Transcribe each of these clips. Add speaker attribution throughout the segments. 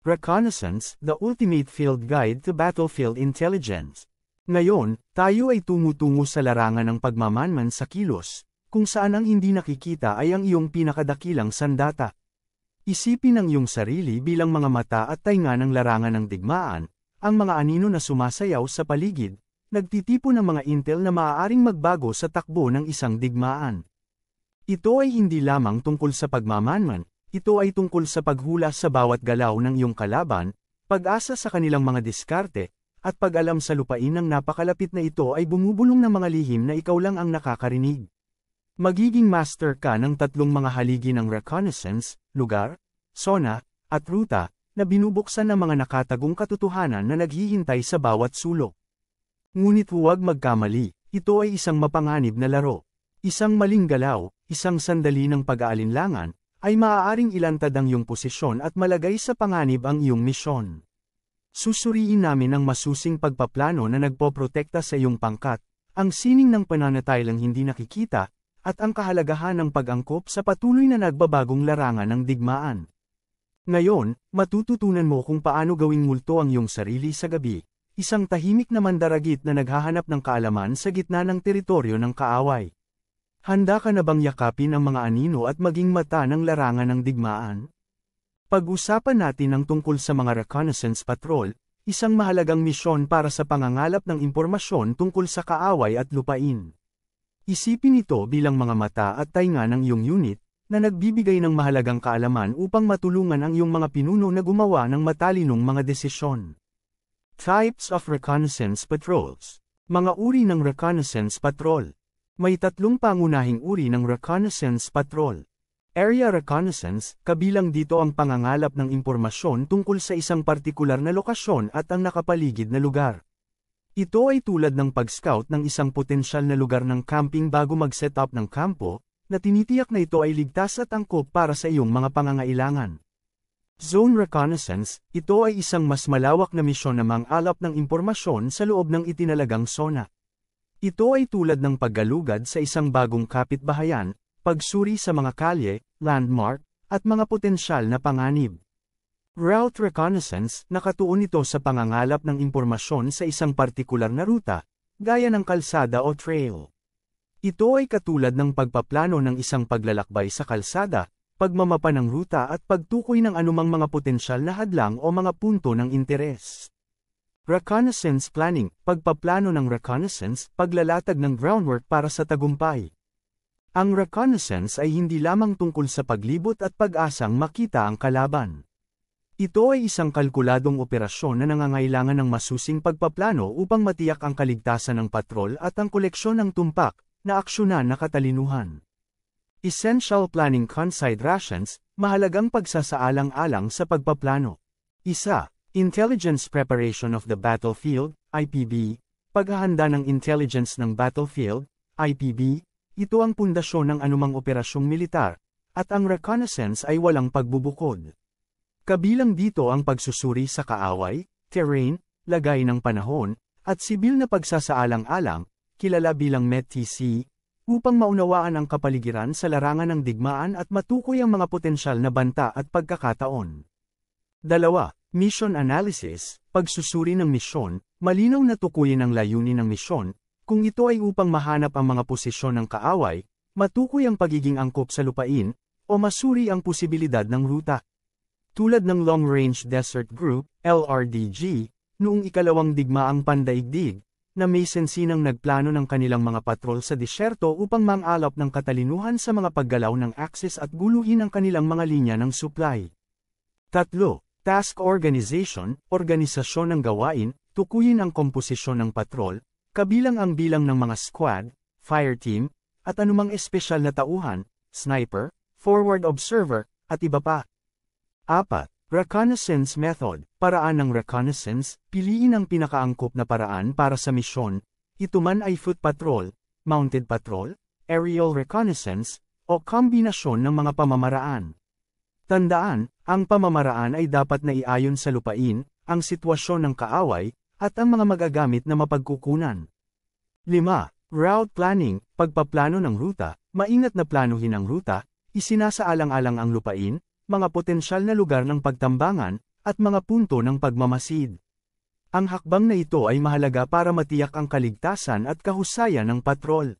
Speaker 1: Reconnaissance, the ultimate field guide to battlefield intelligence. Ngayon, tayo ay tumutungo sa larangan ng pagmamanman sa kilos, kung saan ang hindi nakikita ay ang iyong pinakadakilang sandata. Isipin ang iyong sarili bilang mga mata at tainga ng larangan ng digmaan, ang mga anino na sumasayaw sa paligid, nagtitipon ng mga intel na maaaring magbago sa takbo ng isang digmaan. Ito ay hindi lamang tungkol sa pagmamanman, ito ay tungkol sa paghula sa bawat galaw ng iyong kalaban, pag-asa sa kanilang mga diskarte, at pag-alam sa lupain ng napakalapit na ito ay bumubulong ng mga lihim na ikaw lang ang nakakarinig. Magiging master ka ng tatlong mga haligi ng reconnaissance, lugar, zona, at ruta, na binubuksan ng mga nakatagong katotohanan na naghihintay sa bawat sulok. Ngunit huwag magkamali, ito ay isang mapanganib na laro. Isang maling galaw, isang sandali ng pag-aalinlangan, ay maaaring ilantad ang iyong posisyon at malagay sa panganib ang iyong misyon. Susuriin namin ang masusing pagpaplano na nagpoprotekta sa iyong pangkat, ang sining ng pananatilang hindi nakikita, at ang kahalagahan ng pag-angkop sa patuloy na nagbabagong larangan ng digmaan. Ngayon, matututunan mo kung paano gawing multo ang iyong sarili sa gabi, isang tahimik na mandaragit na naghahanap ng kaalaman sa gitna ng teritoryo ng kaaway. Handa ka na bang yakapin ang mga anino at maging mata ng larangan ng digmaan? Pag-usapan natin ang tungkol sa mga reconnaissance patrol, isang mahalagang misyon para sa pangangalap ng impormasyon tungkol sa kaaway at lupain. Isipin ito bilang mga mata at tainga ng iyong unit, na nagbibigay ng mahalagang kaalaman upang matulungan ang iyong mga pinuno na gumawa ng matalinong mga desisyon. Types of Reconnaissance Patrols. Mga uri ng Reconnaissance Patrol. May tatlong pangunahing uri ng Reconnaissance Patrol. Area Reconnaissance, kabilang dito ang pangangalap ng impormasyon tungkol sa isang partikular na lokasyon at ang nakapaligid na lugar. Ito ay tulad ng pag-scout ng isang potensyal na lugar ng camping bago mag-set up ng kampo, na tinitiyak na ito ay ligtas at angkop para sa iyong mga pangangailangan. Zone Reconnaissance, ito ay isang mas malawak na misyon na mangalap ng impormasyon sa loob ng itinalagang zona. Ito ay tulad ng paggalugad sa isang bagong kapitbahayan, pagsuri sa mga kalye, landmark, at mga potensyal na panganib. Route Reconnaissance, nakatuon ito sa pangangalap ng impormasyon sa isang partikular na ruta, gaya ng kalsada o trail. Ito ay katulad ng pagpaplano ng isang paglalakbay sa kalsada, pagmamapa ng ruta at pagtukoy ng anumang mga potensyal na hadlang o mga punto ng interes. Reconnaissance Planning, pagpaplano ng reconnaissance, paglalatag ng groundwork para sa tagumpay. Ang reconnaissance ay hindi lamang tungkol sa paglibot at pag-asang makita ang kalaban. Ito ay isang kalkuladong operasyon na nangangailangan ng masusing pagpaplano upang matiyak ang kaligtasan ng patrol at ang koleksyon ng tumpak na aksyonan na katalinuhan. Essential Planning Considerations, mahalagang pagsasaalang-alang sa pagpaplano. 1. Intelligence Preparation of the Battlefield, IPB. Paghahanda ng intelligence ng battlefield, IPB. Ito ang pundasyon ng anumang operasyong militar, at ang reconnaissance ay walang pagbubukod. Kabilang dito ang pagsusuri sa kaaway, terrain, lagay ng panahon, at sibil na pagsasaalang-alang, kilala bilang METTC, upang maunawaan ang kapaligiran sa larangan ng digmaan at matukoy ang mga potensyal na banta at pagkakataon. 2. Mission Analysis, pagsusuri ng misyon, malinaw na tukuyin ang layunin ng misyon, kung ito ay upang mahanap ang mga posisyon ng kaaway, matukoy ang pagiging angkop sa lupain, o masuri ang posibilidad ng ruta. Tulad ng Long Range Desert Group, LRDG, noong ikalawang digmaang pandaigdig, na may sensinang nagplano ng kanilang mga patrol sa disyerto upang mangalap ng katalinuhan sa mga paggalaw ng Axis at guluhin ang kanilang mga linya ng supply. 3. Task Organization, organisasyon ng gawain, tukuyin ang komposisyon ng patrol, kabilang ang bilang ng mga squad, fire team, at anumang espesyal na tauhan, sniper, forward observer, at iba pa. 4. Reconnaissance Method, paraan ng reconnaissance, piliin ang pinakaangkop na paraan para sa misyon, ito man ay foot patrol, mounted patrol, aerial reconnaissance, o kombinasyon ng mga pamamaraan. Tandaan, ang pamamaraan ay dapat na iayon sa lupain, ang sitwasyon ng kaaway, at ang mga magagamit na mapagkukunan. 5. Route Planning, pagpaplano ng ruta, maingat na planuhin ang ruta, isinasaalang-alang ang lupain, mga potensyal na lugar ng pagtambangan, at mga punto ng pagmamasid. Ang hakbang na ito ay mahalaga para matiyak ang kaligtasan at kahusayan ng patrol.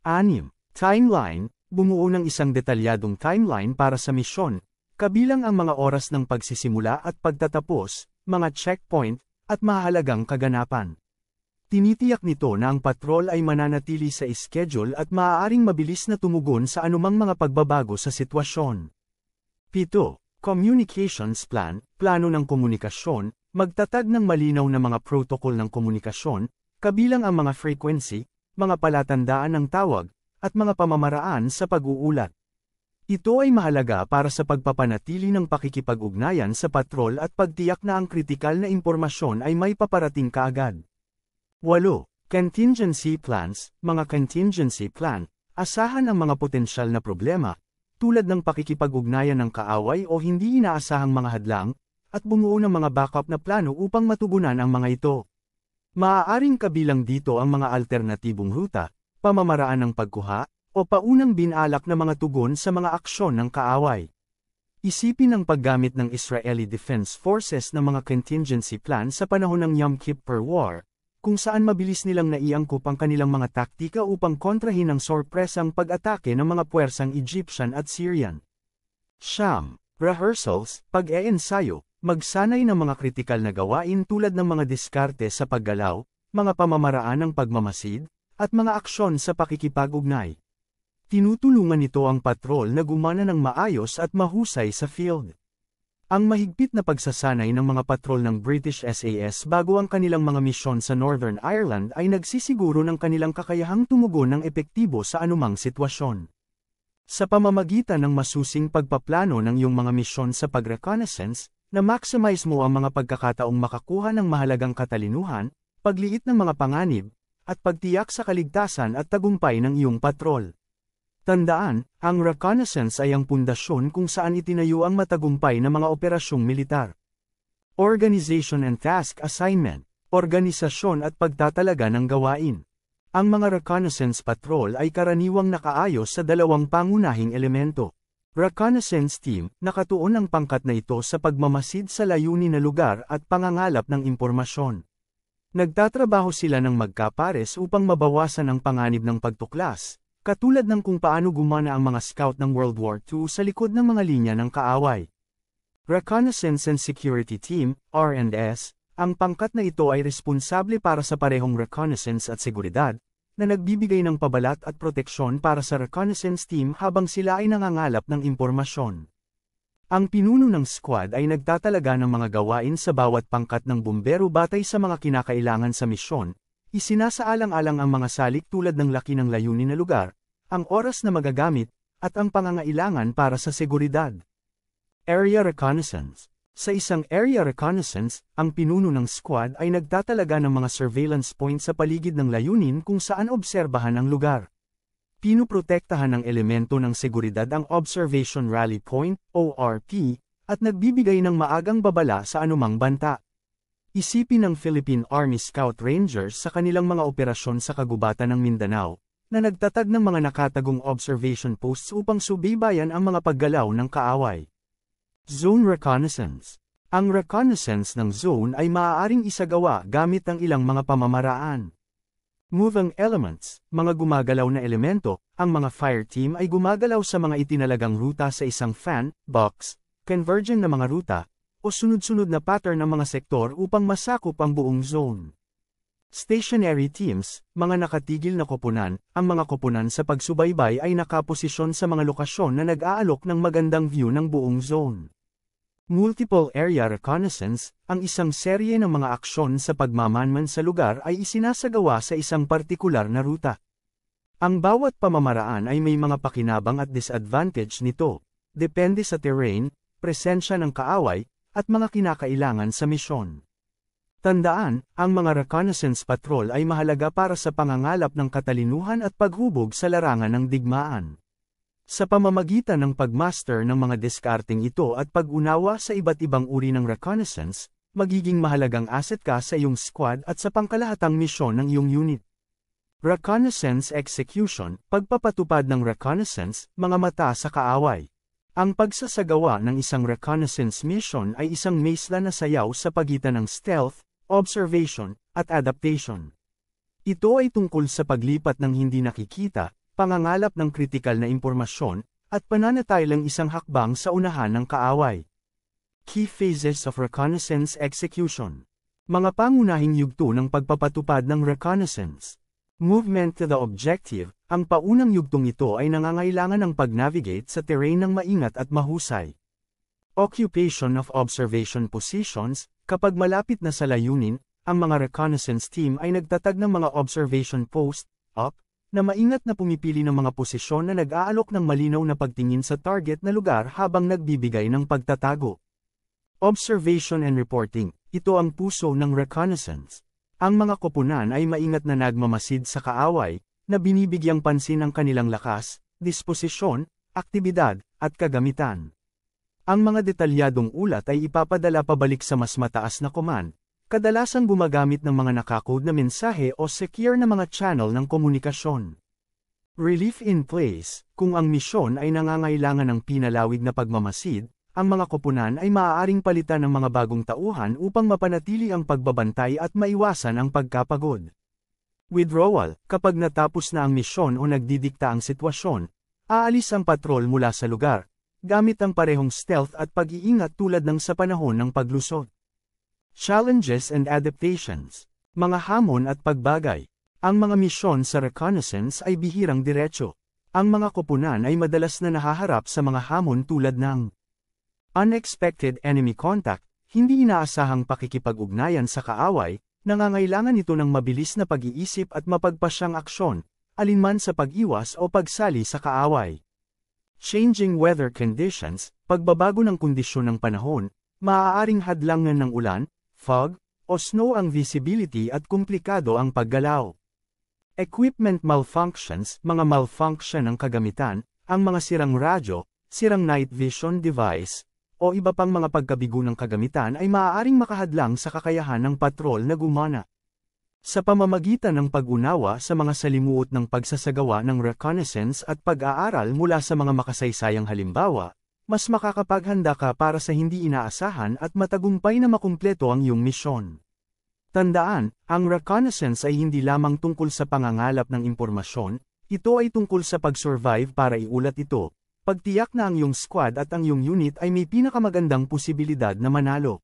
Speaker 1: 6. Timeline. Bumuo ng isang detalyadong timeline para sa misyon, kabilang ang mga oras ng pagsisimula at pagtatapos, mga checkpoint, at mahalagang kaganapan. Tinitiyak nito na ang patrol ay mananatili sa schedule at maaaring mabilis na tumugon sa anumang mga pagbabago sa sitwasyon. 7. Communications plan, plano ng komunikasyon, magtatag ng malinaw na mga protocol ng komunikasyon, kabilang ang mga frequency, mga palatandaan ng tawag, at mga pamamaraan sa pag-uulat. Ito ay mahalaga para sa pagpapanatili ng pakikipag-ugnayan sa patrol at pagtiyak na ang kritikal na impormasyon ay may paparating kaagad. 8. Contingency plans, mga contingency plan, asahan ang mga potensyal na problema, tulad ng pakikipag-ugnayan ng kaaway o hindi inaasahang mga hadlang, at bumuo ng mga backup na plano upang matugunan ang mga ito. Maaaring kabilang dito ang mga alternatibong ruta, pamamaraan ng pagkuha, o paunang binalak na mga tugon sa mga aksyon ng kaaway. Isipin ang paggamit ng Israeli Defense Forces ng mga contingency plan sa panahon ng Yom Kippur War, kung saan mabilis nilang naiangkop ang kanilang mga taktika upang kontrahin ang sorpresang pag-atake ng mga puwersang Egyptian at Syrian. 9. Rehearsals, pag-eensayo, magsanay ng mga kritikal na gawain tulad ng mga diskarte sa paggalaw, mga pamamaraan ng pagmamasid, at mga aksyon sa pakikipag-ugnay. Tinutulungan nito ang patrol na gumana ng maayos at mahusay sa field. Ang mahigpit na pagsasanay ng mga patrol ng British SAS bago ang kanilang mga misyon sa Northern Ireland ay nagsisiguro ng kanilang kakayahang tumugon ng epektibo sa anumang sitwasyon. Sa pamamagitan ng masusing pagpaplano ng iyong mga misyon sa pag-reconnaissance, na-maximize mo ang mga pagkakataong makakuha ng mahalagang katalinuhan, pagliit ng mga panganib, at pagtiyak sa kaligtasan at tagumpay ng iyong patrol. Tandaan, ang reconnaissance ay ang pundasyon kung saan itinayo ang matagumpay na mga operasyong militar. Organization and Task Assignment, organisasyon at pagtatalaga ng gawain. Ang mga reconnaissance patrol ay karaniwang nakaayos sa dalawang pangunahing elemento. Reconnaissance Team, nakatuon ang pangkat na ito sa pagmamasid sa layunin na lugar at pangangalap ng impormasyon. Nagtatrabaho sila ng magkapares upang mabawasan ang panganib ng pagtuklas, katulad ng kung paano gumana ang mga scout ng World War II sa likod ng mga linya ng kaaway. Reconnaissance and Security Team, R&S, ang pangkat na ito ay responsable para sa parehong reconnaissance at seguridad, na nagbibigay ng pabalat at proteksyon para sa reconnaissance team habang sila ay nangangalap ng impormasyon. Ang pinuno ng squad ay nagtatalaga ng mga gawain sa bawat pangkat ng bumbero batay sa mga kinakailangan sa misyon, isinasaalang-alang ang mga salik tulad ng laki ng layunin na lugar, ang oras na magagamit, at ang pangangailangan para sa seguridad. Area Reconnaissance. Sa isang area reconnaissance, ang pinuno ng squad ay nagtatalaga ng mga surveillance point sa paligid ng layunin kung saan obserbahan ang lugar. Pinuprotektahan ng elemento ng seguridad ang Observation Rally Point, ORP, at nagbibigay ng maagang babala sa anumang banta. Isipin ng Philippine Army Scout Rangers sa kanilang mga operasyon sa kagubatan ng Mindanao, na nagtatag ng mga nakatagong observation posts upang subaybayan ang mga paggalaw ng kaaway. Zone Reconnaissance. Ang reconnaissance ng zone ay maaaring isagawa gamit ang ilang mga pamamaraan. Moving elements, mga gumagalaw na elemento, ang mga fire team ay gumagalaw sa mga itinalagang ruta sa isang fan, box, convergent na mga ruta, o sunod-sunod na pattern ng mga sektor upang masakop ang buong zone. Stationary teams, mga nakatigil na koponan, ang mga koponan sa pagsubaybay ay nakaposisyon sa mga lokasyon na nag-aalok ng magandang view ng buong zone. Multiple Area Reconnaissance, ang isang serye ng mga aksyon sa pagmamanman sa lugar ay isinasagawa sa isang partikular na ruta. Ang bawat pamamaraan ay may mga pakinabang at disadvantage nito, depende sa terrain, presensya ng kaaway, at mga kinakailangan sa misyon. Tandaan, ang mga reconnaissance patrol ay mahalaga para sa pangangalap ng katalinuhan at paghubog sa larangan ng digmaan. Sa pamamagitan ng pagmaster ng mga diskarting ito at pag-unawa sa iba't ibang uri ng reconnaissance, magiging mahalagang asset ka sa iyong squad at sa pangkalahatang misyon ng iyong unit. Reconnaissance Execution, pagpapatupad ng reconnaissance, mga mata sa kaaway. Ang pagsasagawa ng isang reconnaissance mission ay isang maisla na sayaw sa pagitan ng stealth, observation, at adaptation. Ito ay tungkol sa paglipat ng hindi nakikita, pangangalap ng kritikal na impormasyon, at pananatiling isang hakbang sa unahan ng kaaway. Key phases of reconnaissance execution. Mga pangunahing yugto ng pagpapatupad ng reconnaissance. Movement to the objective. Ang paunang yugtong ito ay nangangailangan ng pag-navigate sa terrain ng maingat at mahusay. Occupation of observation positions. Kapag malapit na sa layunin, ang mga reconnaissance team ay nagtatag ng mga observation post, na maingat na pumipili ng mga posisyon na nag-aalok ng malinaw na pagtingin sa target na lugar habang nagbibigay ng pagtatago. Observation and reporting. Ito ang puso ng reconnaissance. Ang mga koponan ay maingat na nagmamasid sa kaaway, na binibigyang pansin ang kanilang lakas, disposisyon, aktibidad, at kagamitan. Ang mga detalyadong ulat ay ipapadala pabalik sa mas mataas na command, kadalasang gumagamit ng mga nakakode na mensahe o secure na mga channel ng komunikasyon. Relief in place. Kung ang misyon ay nangangailangan ng pinalawig na pagmamasid, ang mga koponan ay maaaring palitan ng mga bagong tauhan upang mapanatili ang pagbabantay at maiwasan ang pagkapagod. Withdrawal. Kapag natapos na ang misyon o nagdidikta ang sitwasyon, aalis ang patrol mula sa lugar, gamit ang parehong stealth at pag-iingat tulad ng sa panahon ng paglusot. Challenges and adaptations. Mga hamon at pagbagay. Ang mga misyon sa reconnaissance ay bihirang diretsyo. Ang mga koponan ay madalas na nahaharap sa mga hamon tulad ng unexpected enemy contact, hindi inaasahang pakikipag-ugnayan sa kaaway, nangangailangan ito ng mabilis na pag-iisip at mapagpasyang aksyon, alinman sa pag-iwas o pagsali sa kaaway. Changing weather conditions. Pagbabago ng kondisyon ng panahon, maaaring hadlangan ng ulan, fog, o snow ang visibility at komplikado ang paggalaw. Equipment malfunctions. Mga malfunction ng kagamitan, ang mga sirang radyo, sirang night vision device, o iba pang mga pagkabigo ng kagamitan ay maaaring makahadlang sa kakayahan ng patrol na gumana. Sa pamamagitan ng pag-unawa sa mga salimuot ng pagsasagawa ng reconnaissance at pag-aaral mula sa mga makasaysayang halimbawa, mas makakapaghanda ka para sa hindi inaasahan at matagumpay na makumpleto ang iyong misyon. Tandaan, ang reconnaissance ay hindi lamang tungkol sa pangangalap ng impormasyon, ito ay tungkol sa pag-survive para iulat ito. Pagtiyak na ang iyong squad at ang iyong unit ay may pinakamagandang posibilidad na manalo.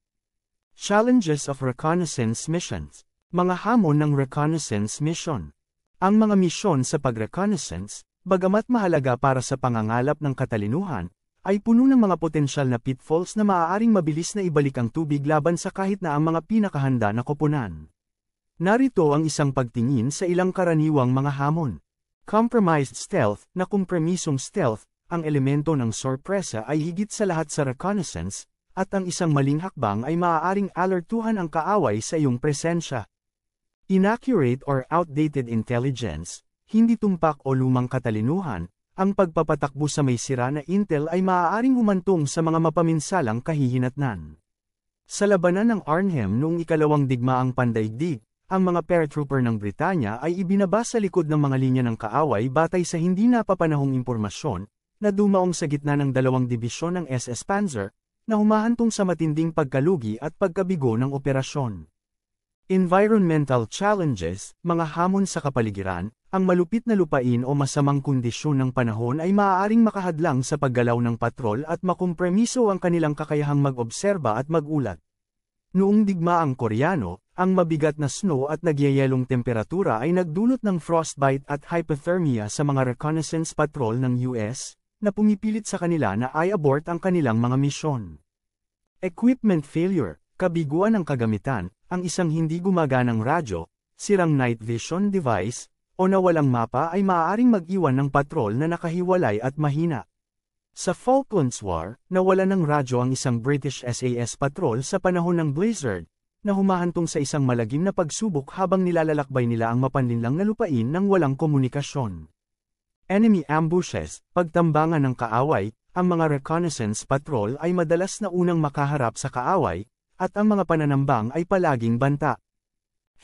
Speaker 1: Challenges of reconnaissance missions. Mga hamon ng reconnaissance mission. Ang mga misyon sa pag-reconnaissance, bagamat mahalaga para sa pangangalap ng katalinuhan, ay puno ng mga potensyal na pitfalls na maaaring mabilis na ibalik ang tubig laban sa kahit na ang mga pinakahanda na koponan. Narito ang isang pagtingin sa ilang karaniwang mga hamon. Compromised stealth. Na kompromisong stealth, ang elemento ng sorpresa ay higit sa lahat sa reconnaissance, at ang isang maling hakbang ay maaaring alertuhan ang kaaway sa iyong presensya. Inaccurate or outdated intelligence, hindi tumpak o lumang katalinuhan, ang pagpapatakbo sa may sira na intel ay maaaring humantong sa mga mapaminsalang kahihinatnan. Sa labanan ng Arnhem noong ikalawang digmaang pandaigdig, ang mga paratrooper ng Britanya ay ibinaba sa likod ng mga linya ng kaaway batay sa hindi napapanahong impormasyon, na dumaong sa gitna ng dalawang dibisyon ng SS Panzer, na humahantong sa matinding pagkalugi at pagkabigo ng operasyon. Environmental challenges, mga hamon sa kapaligiran, ang malupit na lupain o masamang kondisyon ng panahon ay maaaring makahadlang sa paggalaw ng patrol at makompromiso ang kanilang kakayahang mag-obserba at mag-ulat. Noong digmaang Koreano, ang mabigat na snow at nagyayelong temperatura ay nagdulot ng frostbite at hypothermia sa mga reconnaissance patrol ng US, na pumipilit sa kanila na i-abort ang kanilang mga misyon. Equipment failure, kabiguan ng kagamitan, ang isang hindi gumaganang radyo, sirang night vision device, o nawalang mapa ay maaaring mag-iwan ng patrol na nakahiwalay at mahina. Sa Falklands War, nawala ng radyo ang isang British SAS patrol sa panahon ng blizzard, na humahantong sa isang malagim na pagsubok habang nilalalakbay nila ang mapanlinlang na lupain ng walang komunikasyon. Enemy ambushes, pagtambangan ng kaaway, ang mga reconnaissance patrol ay madalas na unang makaharap sa kaaway, at ang mga pananambang ay palaging banta.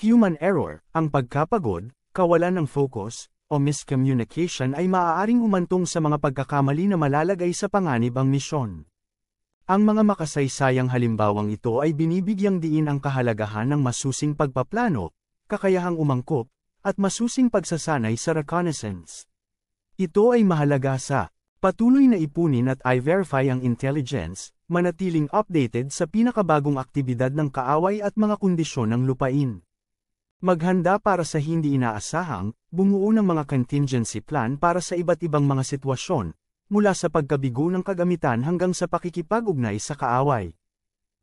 Speaker 1: Human error, ang pagkapagod, kawalan ng focus, o miscommunication ay maaaring humantong sa mga pagkakamali na malalagay sa panganib ang misyon. Ang mga makasaysayang halimbawang ito ay binibigyang diin ang kahalagahan ng masusing pagpaplano, kakayahang umangkop, at masusing pagsasanay sa reconnaissance. Ito ay mahalaga sa patuloy na ipunin at i-verify ang intelligence, manatiling updated sa pinakabagong aktibidad ng kaaway at mga kondisyon ng lupain. Maghanda para sa hindi inaasahang, bumuo ng mga contingency plan para sa iba't ibang mga sitwasyon, mula sa pagkabigo ng kagamitan hanggang sa pakikipag-ugnay sa kaaway.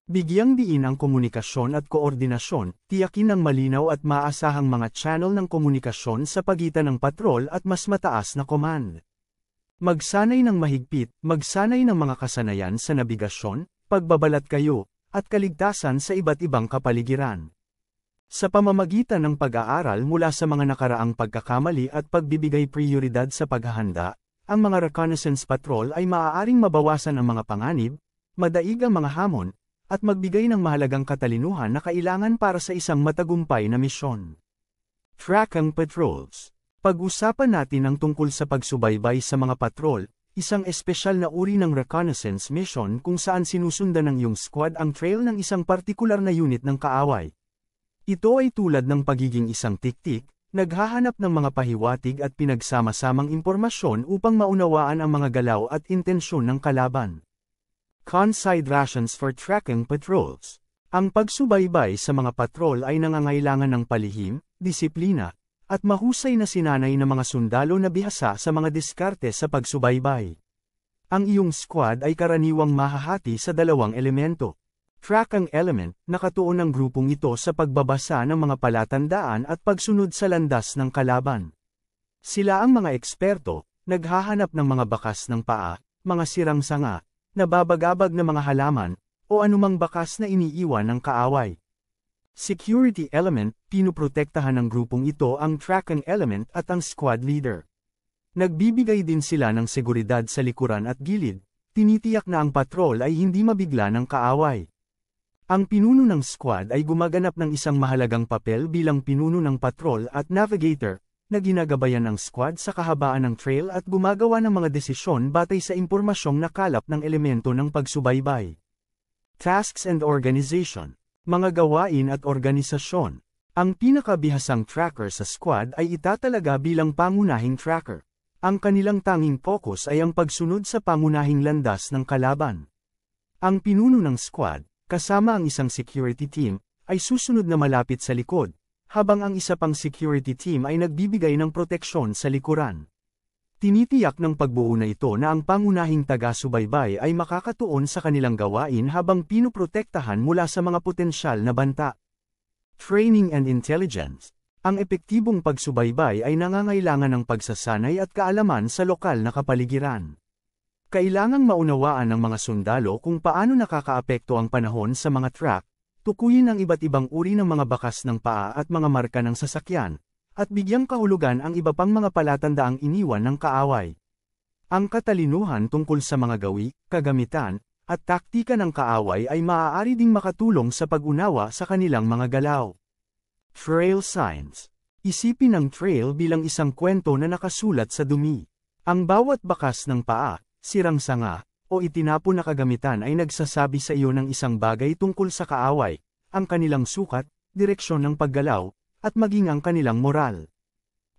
Speaker 1: Bigyang diin ang komunikasyon at koordinasyon, tiyakin ang malinaw at maasahang mga channel ng komunikasyon sa pagitan ng patrol at mas mataas na command. Magsanay ng mahigpit, magsanay ng mga kasanayan sa nabigasyon, pagbabalat kayo, at kaligtasan sa iba't ibang kapaligiran. Sa pamamagitan ng pag-aaral mula sa mga nakaraang pagkakamali at pagbibigay prioridad sa paghahanda, ang mga reconnaissance patrol ay maaaring mabawasan ang mga panganib, madaig ang mga hamon, at magbigay ng mahalagang katalinuhan na kailangan para sa isang matagumpay na misyon. Tracking patrols. Pag-usapan natin ang tungkol sa pagsubaybay sa mga patrol, isang espesyal na uri ng reconnaissance mission kung saan sinusundan ng iyong squad ang trail ng isang partikular na unit ng kaaway. Ito ay tulad ng pagiging isang tiktik, naghahanap ng mga pahiwatig at pinagsama-samang impormasyon upang maunawaan ang mga galaw at intensyon ng kalaban. Considerations for tracking patrols. Ang pagsubaybay sa mga patrol ay nangangailangan ng palihim, disiplina, at mahusay na sinanay na mga sundalo na bihasa sa mga diskarte sa pagsubaybay. Ang iyong squad ay karaniwang mahahati sa dalawang elemento. Tracking element, nakatuon ang grupong ito sa pagbabasa ng mga palatandaan at pagsunod sa landas ng kalaban. Sila ang mga eksperto, naghahanap ng mga bakas ng paa, mga sirang sanga, nababagabag na mga halaman, o anumang bakas na iniiwan ng kaaway. Security element, pinuprotektahan ng grupong ito ang tracking element at ang squad leader. Nagbibigay din sila ng seguridad sa likuran at gilid, tinitiyak na ang patrol ay hindi mabigla ng kaaway. Ang pinuno ng squad ay gumaganap ng isang mahalagang papel bilang pinuno ng patrol at navigator, na ginagabayan ng squad sa kahabaan ng trail at gumagawa ng mga desisyon batay sa impormasyong nakalap ng elemento ng pagsubaybay. Tasks and organization. Mga gawain at organisasyon. Ang pinakabihasang tracker sa squad ay itatalaga bilang pangunahing tracker. Ang kanilang tanging focus ay ang pagsunod sa pangunahing landas ng kalaban. Ang pinuno ng squad, kasama ang isang security team, ay susunod na malapit sa likod, habang ang isa pang security team ay nagbibigay ng proteksyon sa likuran. Tinitiyak ng pagbuo na ito na ang pangunahing taga-subaybay ay makakatuon sa kanilang gawain habang pinuprotektahan mula sa mga potensyal na banta. Training and intelligence. Ang epektibong pagsubaybay ay nangangailangan ng pagsasanay at kaalaman sa lokal na kapaligiran. Kailangang maunawaan ng mga sundalo kung paano nakakaapekto ang panahon sa mga track, tukuyin ang iba't ibang uri ng mga bakas ng paa at mga marka ng sasakyan, at bigyang kahulugan ang iba pang mga palatandaang iniwan ng kaaway. Ang katalinuhan tungkol sa mga gawi, kagamitan, at taktika ng kaaway ay maaari ding makatulong sa pag-unawa sa kanilang mga galaw. Trail signs. Isipin ang trail bilang isang kwento na nakasulat sa dumi. Ang bawat bakas ng paa, sirang sanga, o itinapon na kagamitan ay nagsasabi sa iyo ng isang bagay tungkol sa kaaway, ang kanilang sukat, direksyon ng paggalaw, at maging ang kanilang moral.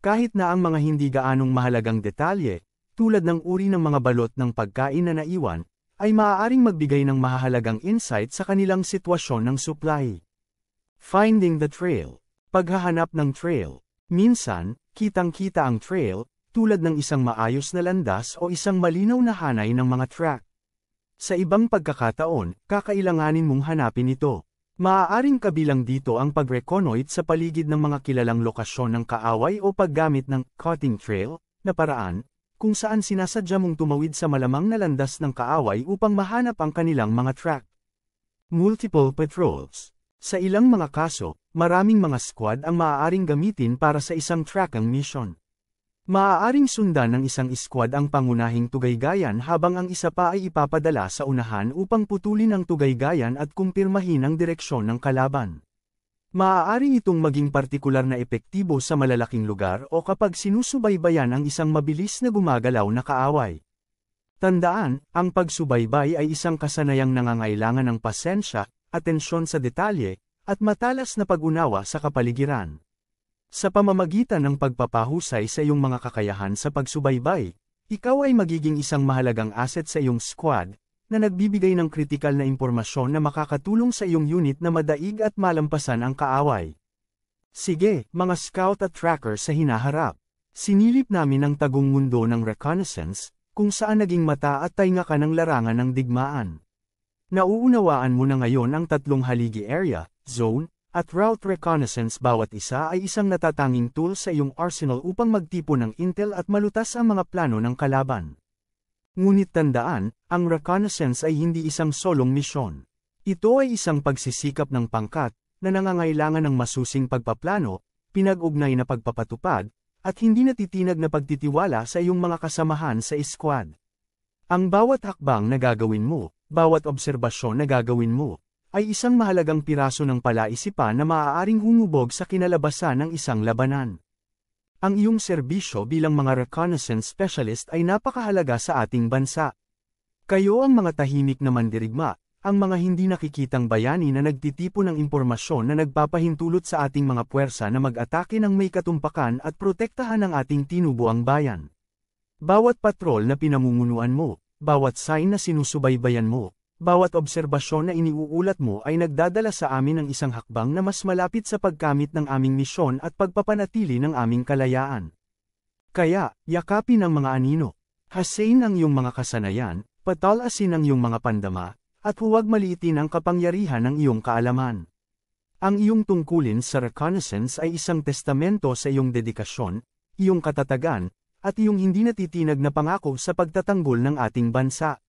Speaker 1: Kahit na ang mga hindi gaanong mahalagang detalye, tulad ng uri ng mga balot ng pagkain na naiwan, ay maaaring magbigay ng mahahalagang insight sa kanilang sitwasyon ng supply. Finding the trail. Paghahanap ng trail. Minsan, kitang-kita ang trail, tulad ng isang maayos na landas o isang malinaw na hanay ng mga track. Sa ibang pagkakataon, kakailanganin mong hanapin ito. Maaaring kabilang dito ang pag-reconnoit sa paligid ng mga kilalang lokasyon ng kaaway o paggamit ng cutting trail na paraan, kung saan sinasadya mong tumawid sa malamang na landas ng kaaway upang mahanap ang kanilang mga track. Multiple patrols. Sa ilang mga kaso, maraming mga squad ang maaaring gamitin para sa isang tracking mission. Maaaring sundan ng isang squad ang pangunahing tugaygayan habang ang isa pa ay ipapadala sa unahan upang putulin ang tugaygayan at kumpirmahin ang direksyon ng kalaban. Maaari itong maging partikular na epektibo sa malalaking lugar o kapag sinusubaybayan ang isang mabilis na gumagalaw na kaaway. Tandaan, ang pagsubaybay ay isang kasanayang nangangailangan ng pasensya, atensyon sa detalye, at matalas na pag-unawa sa kapaligiran. Sa pamamagitan ng pagpapahusay sa iyong mga kakayahan sa pagsubaybay, ikaw ay magiging isang mahalagang asset sa iyong squad, na nagbibigay ng kritikal na impormasyon na makakatulong sa iyong unit na madaig at malampasan ang kaaway. Sige, mga scout at tracker sa hinaharap. Sinilip namin ang tagong mundo ng reconnaissance, kung saan naging mata at tainga ka ng larangan ng digmaan. Nauunawaan mo na ngayon ang tatlong haligi area, zone, at route reconnaissance. Bawat isa ay isang natatanging tool sa iyong arsenal upang magtipo ng intel at malutas ang mga plano ng kalaban. Ngunit tandaan, ang reconnaissance ay hindi isang solong misyon. Ito ay isang pagsisikap ng pangkat, na nangangailangan ng masusing pagpaplano, pinag-ugnay na pagpapatupad, at hindi natitinag na pagtitiwala sa iyong mga kasamahan sa squad. Ang bawat hakbang na gagawin mo, bawat obserbasyon na gagawin mo, ay isang mahalagang piraso ng palaisipan na maaaring humubog sa kinalabasan ng isang labanan. Ang iyong serbisyo bilang mga reconnaissance specialist ay napakahalaga sa ating bansa. Kayo ang mga tahimik na mandirigma, ang mga hindi nakikitang bayani na nagtitipo ng impormasyon na nagpapahintulot sa ating mga puwersa na mag-atake ng may katumpakan at protektahan ang ating tinubuang bayan. Bawat patrol na pinamumunuan mo, bawat sign na sinusubaybayan mo, bawat obserbasyon na iniuulat mo ay nagdadala sa amin ng isang hakbang na mas malapit sa pagkamit ng aming misyon at pagpapanatili ng aming kalayaan. Kaya, yakapin ang mga anino. Hasain ang iyong mga kasanayan, patalasin ang iyong mga pandama, at huwag maliitin ang kapangyarihan ng iyong kaalaman. Ang iyong tungkulin sa reconnaissance ay isang testamento sa iyong dedikasyon, iyong katatagan, at iyong hindi natitinag na pangako sa pagtatanggol ng ating bansa.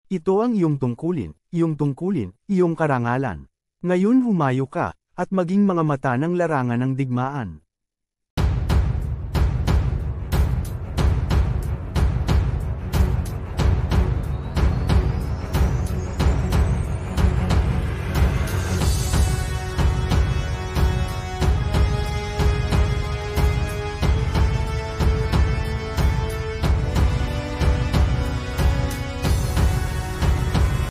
Speaker 1: Ito ang iyong tungkulin, iyong karangalan. Ngayon humayo ka, at maging mga mata ng larangan ng digmaan.